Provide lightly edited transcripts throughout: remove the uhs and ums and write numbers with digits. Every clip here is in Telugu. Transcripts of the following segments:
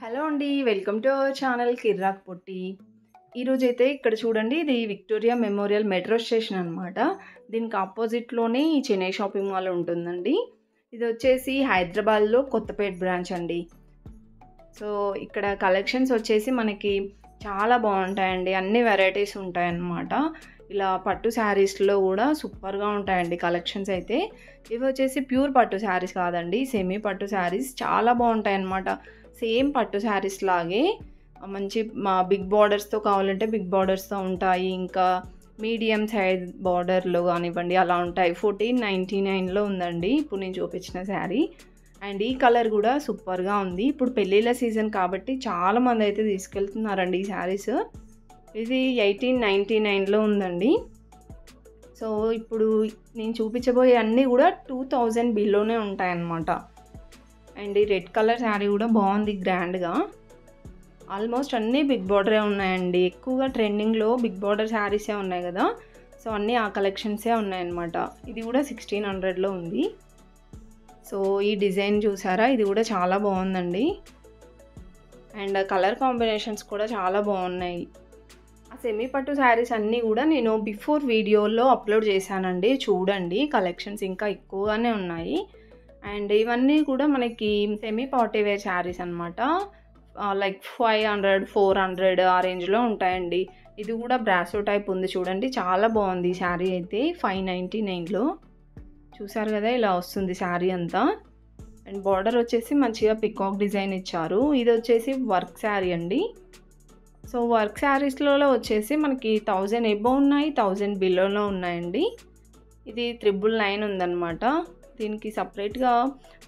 హలో అండి. వెల్కమ్ టు అవర్ ఛానల్ కిర్రాక్ పొట్టి. ఈరోజైతే ఇక్కడ చూడండి, ఇది విక్టోరియా మెమోరియల్ మెట్రో స్టేషన్ అనమాట. దీనికి ఆపోజిట్‌లోనే ఈ చెన్నై షాపింగ్ మాల్ ఉంటుందండి. ఇది వచ్చేసి హైదరాబాద్‌లో కొత్తపేట బ్రాంచ్ అండి. సో, ఇక్కడ కలెక్షన్స్ వచ్చేసి మనకి చాలా బాగుంటాయండి. అన్ని వెరైటీస్ ఉంటాయన్నమాట. ఇలా పట్టు శారీస్‌లో కూడా సూపర్‌గా ఉంటాయండి కలెక్షన్స్ అయితే. ఇవి వచ్చేసి ప్యూర్ పట్టు శారీస్ కాదండి, సెమీ పట్టు శారీస్ చాలా బాగుంటాయన్నమాట. సేమ్ పట్టు శారీస్ లాగే మంచి బిగ్ బార్డర్స్తో కావాలంటే బిగ్ బార్డర్స్తో ఉంటాయి. ఇంకా మీడియం సైజ్ బార్డర్లో కానివ్వండి అలా ఉంటాయి. 1499లో ఉందండి ఇప్పుడు నేను చూపించిన శారీ. అండ్ ఈ కలర్ కూడా సూపర్గా ఉంది. ఇప్పుడు పెళ్ళిళ్ళ సీజన్ కాబట్టి చాలామంది అయితే తీసుకెళ్తున్నారండి ఈ శారీస్. ఇది 1899లో ఉందండి. సో ఇప్పుడు నేను చూపించబోయే అన్నీ కూడా 2000 బిలోనే ఉంటాయన్నమాట. అండ్ ఈ రెడ్ కలర్ శారీ కూడా బాగుంది గ్రాండ్గా. ఆల్మోస్ట్ అన్నీ బిగ్ బార్డరే ఉన్నాయండి. ఎక్కువగా ట్రెండింగ్లో బిగ్ బార్డర్ శారీసే ఉన్నాయి కదా, సో అన్నీ ఆ కలెక్షన్సే ఉన్నాయన్నమాట. ఇది కూడా 1600లో ఉంది. సో ఈ డిజైన్ చూసారా, ఇది కూడా చాలా బాగుందండి. అండ్ కలర్ కాంబినేషన్స్ కూడా చాలా బాగున్నాయి. ఆ సెమీ పట్టు శారీస్ అన్నీ కూడా నేను బిఫోర్ వీడియోలో అప్లోడ్ చేశానండి, చూడండి. కలెక్షన్స్ ఇంకా ఎక్కువగానే ఉన్నాయి. అండ్ ఇవన్నీ కూడా మనకి సెమీ పార్టీ వేర్ శారీస్ అనమాట. లైక్ 500, 400 ఆ రేంజ్లో ఉంటాయండి. ఇది కూడా బ్రాసో టైప్ ఉంది చూడండి, చాలా బాగుంది ఈ శారీ అయితే. 599లో చూసారు కదా, ఇలా వస్తుంది శారీ అంతా. అండ్ బార్డర్ వచ్చేసి మంచిగా పికాక్ డిజైన్ ఇచ్చారు. ఇది వచ్చేసి వర్క్ శారీ అండి. సో వర్క్ శారీస్లో వచ్చేసి మనకి 1000 ఎబో ఉన్నాయి, 1000 బిలోలో ఉన్నాయండి. ఇది 999 ఉందన్నమాట. దీనికి సపరేట్గా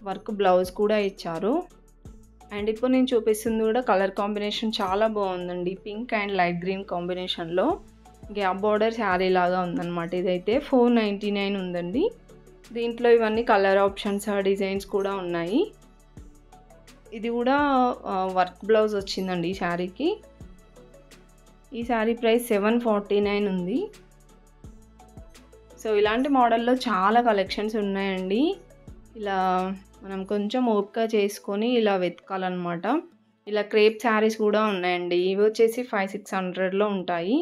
వర్క్ బ్లౌజ్ కూడా ఇచ్చారు. అండ్ ఇప్పుడు నేను చూపిస్తుంది కూడా కలర్ కాంబినేషన్ చాలా బాగుందండి. పింక్ అండ్ లైట్ గ్రీన్ కాంబినేషన్లో గ్యాప్ బార్డర్ శారీ లాగా ఉందన్నమాట. ఇదైతే 499 ఉందండి. దీంట్లో ఇవన్నీ కలర్ ఆప్షన్స్, డిజైన్స్ కూడా ఉన్నాయి. ఇది కూడా వర్క్ బ్లౌజ్ వచ్చిందండి ఈ శారీకి. ఈ శారీ ప్రైస్ 749 ఉంది. సో ఇలాంటి మోడల్లో చాలా కలెక్షన్స్ ఉన్నాయండి. ఇలా మనం కొంచెం ఓపిక చేసుకొని ఇలా వెతకాలన్నమాట. ఇలా క్రేప్ శారీస్ కూడా ఉన్నాయండి. ఇవి వచ్చేసి 500-600లో ఉంటాయి.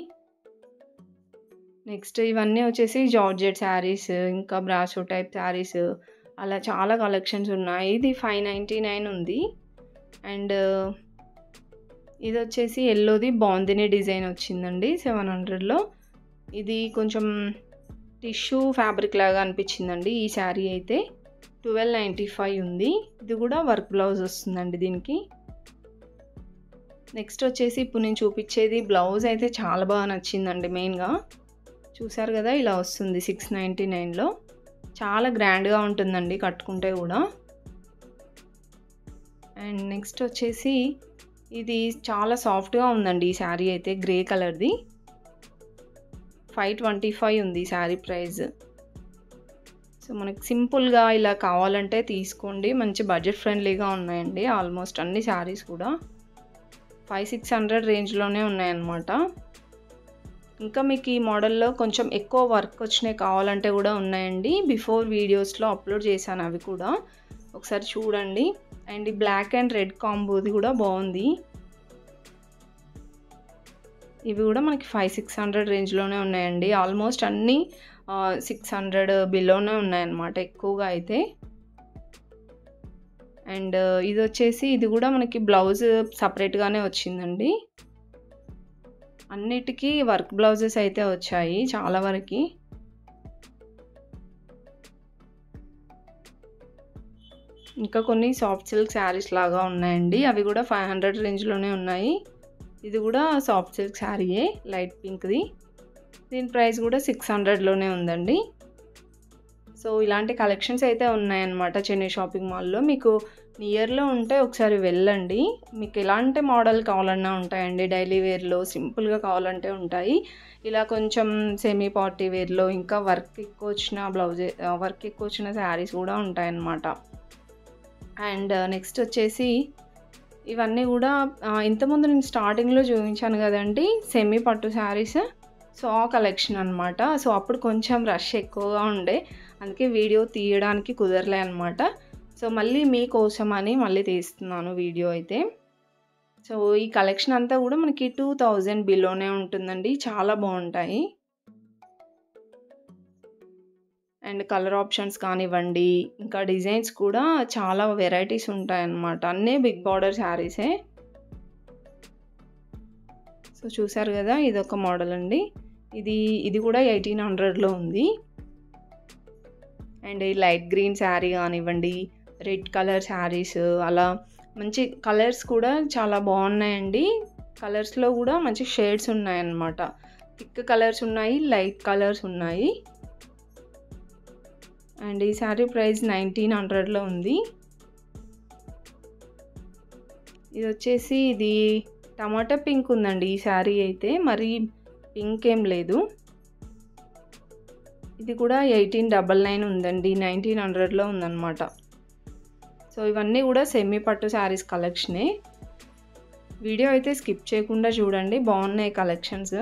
నెక్స్ట్ ఇవన్నీ వచ్చేసి జార్జెట్ శారీస్, ఇంకా బ్రాసో టైప్ శారీస్, అలా చాలా కలెక్షన్స్ ఉన్నాయి. ఇది 599 ఉంది. అండ్ ఇది వచ్చేసి ఎల్లోది బాందిని డిజైన్ వచ్చిందండి 700లో. ఇది కొంచెం టిష్యూ ఫ్యాబ్రిక్ లాగా అనిపించిందండి ఈ శారీ అయితే. 1295 ఉంది. ఇది కూడా వర్క్ బ్లౌజ్ వస్తుందండి దీనికి. నెక్స్ట్ వచ్చేసి ఇప్పుడు నేను చూపించేది బ్లౌజ్ అయితే చాలా బాగా నచ్చిందండి. మెయిన్గా చూసారు కదా, ఇలా వస్తుంది 699లో. చాలా గ్రాండ్గా ఉంటుందండి కట్టుకుంటే కూడా. అండ్ నెక్స్ట్ వచ్చేసి ఇది చాలా సాఫ్ట్గా ఉందండి ఈ శారీ అయితే, గ్రే కలర్ది. 525 ఉంది ఈ శారీ ప్రైస్. సో మనకి సింపుల్గా ఇలా కావాలంటే తీసుకోండి. మంచి బడ్జెట్ ఫ్రెండ్లీగా ఉన్నాయండి. ఆల్మోస్ట్ అన్ని శారీస్ కూడా 500-600 రేంజ్లోనే ఉన్నాయన్నమాట. ఇంకా మీకు ఈ మోడల్లో కొంచెం ఎక్కువ వర్క్ వచ్చినాయి కావాలంటే కూడా ఉన్నాయండి. బిఫోర్ వీడియోస్లో అప్లోడ్ చేశాను, అవి కూడా ఒకసారి చూడండి. అండ్ ఈ బ్లాక్ అండ్ రెడ్ కాంబోది కూడా బాగుంది. ఇవి కూడా మనకి 500-600 రేంజ్లోనే ఉన్నాయండి. ఆల్మోస్ట్ అన్నీ 600 బిలోనే ఉన్నాయన్నమాట ఎక్కువగా అయితే. అండ్ ఇది వచ్చేసి ఇది కూడా మనకి బ్లౌజ్ సపరేట్గానే వచ్చిందండి. అన్నిటికీ వర్క్ బ్లౌజెస్ అయితే వచ్చాయి చాలా వరకు. ఇంకా కొన్ని సాఫ్ట్ సిల్క్ శారీస్ లాగా ఉన్నాయండి. అవి కూడా 500 రేంజ్లోనే ఉన్నాయి. ఇది కూడా సాఫ్ట్ సిల్క్ శారీయే, లైట్ పింక్ది. దీని ప్రైస్ కూడా 600లోనే ఉందండి. సో ఇలాంటి కలెక్షన్స్ అయితే ఉన్నాయన్నమాట చెన్నై షాపింగ్ మాల్లో. మీకు నియర్లో ఉంటే ఒకసారి వెళ్ళండి. మీకు ఎలాంటి మోడల్ కావాలన్నా ఉంటాయండి. డైలీ వేర్లో సింపుల్గా కావాలంటే ఉంటాయి. ఇలా కొంచెం సెమీ పార్టీ వేర్లో ఇంకా వర్క్ ఎక్కువ వచ్చిన వర్క్ ఎక్కువ వచ్చిన శారీస్ కూడా ఉంటాయన్నమాట. అండ్ నెక్స్ట్ వచ్చేసి ఇవన్నీ కూడా ఇంతకుముందు నేను స్టార్టింగ్లో చూపించాను కదండి సెమీ పట్టు శారీస్. సో ఆ కలెక్షన్ అనమాట. సో అప్పుడు కొంచెం రష్ ఎక్కువగా ఉండే, అందుకే వీడియో తీయడానికి కుదరలే అనమాట. సో మళ్ళీ మీకోసం అని మళ్ళీ తీస్తున్నాను వీడియో అయితే. సో, ఈ కలెక్షన్ అంతా గూడా మనకి 2000 బిలోనే ఉంటుందండి. చాలా బావుంటాయి. అండ్ కలర్ ఆప్షన్స్ కానివ్వండి, ఇంకా డిజైన్స్ కూడా చాలా వెరైటీస్ ఉంటాయన్నమాట. అన్నీ బిగ్ బార్డర్ శారీసే. సో, చూసారు గదా! ఇదొక మోడల్ అండి. ఇది కూడా 1800లో ఉంది. అండ్ ఈ లైట్ గ్రీన్ శారీ గానివ్వండి, రెడ్ కలర్ శారీస్ అలా మంచి కలర్స్ కూడా చాలా బాగున్నాయండి. కలర్స్‌లో కూడా మంచి షేడ్స్ ఉన్నాయన్నమాట. థిక్ కలర్స్ ఉన్నాయి, లైట్ కలర్స్ ఉన్నాయి. అండ్ ఈ శారీ ప్రైస్ 1900లో ఉంది. ఇది టమాటా పింక్ ఉందండి ఈ శారీ అయితే. మరి పింక్ ఏం లేదు. ఇది కూడా 1899 ఉందండి. 1900లో ఉందన్నమాట. సో, ఇవన్నీ కూడా సెమీ పట్టు శారీస్ కలెక్షనే. వీడియో అయితే స్కిప్ చేయకుండా చూడండి. బాగున్నాయి కలెక్షన్స్.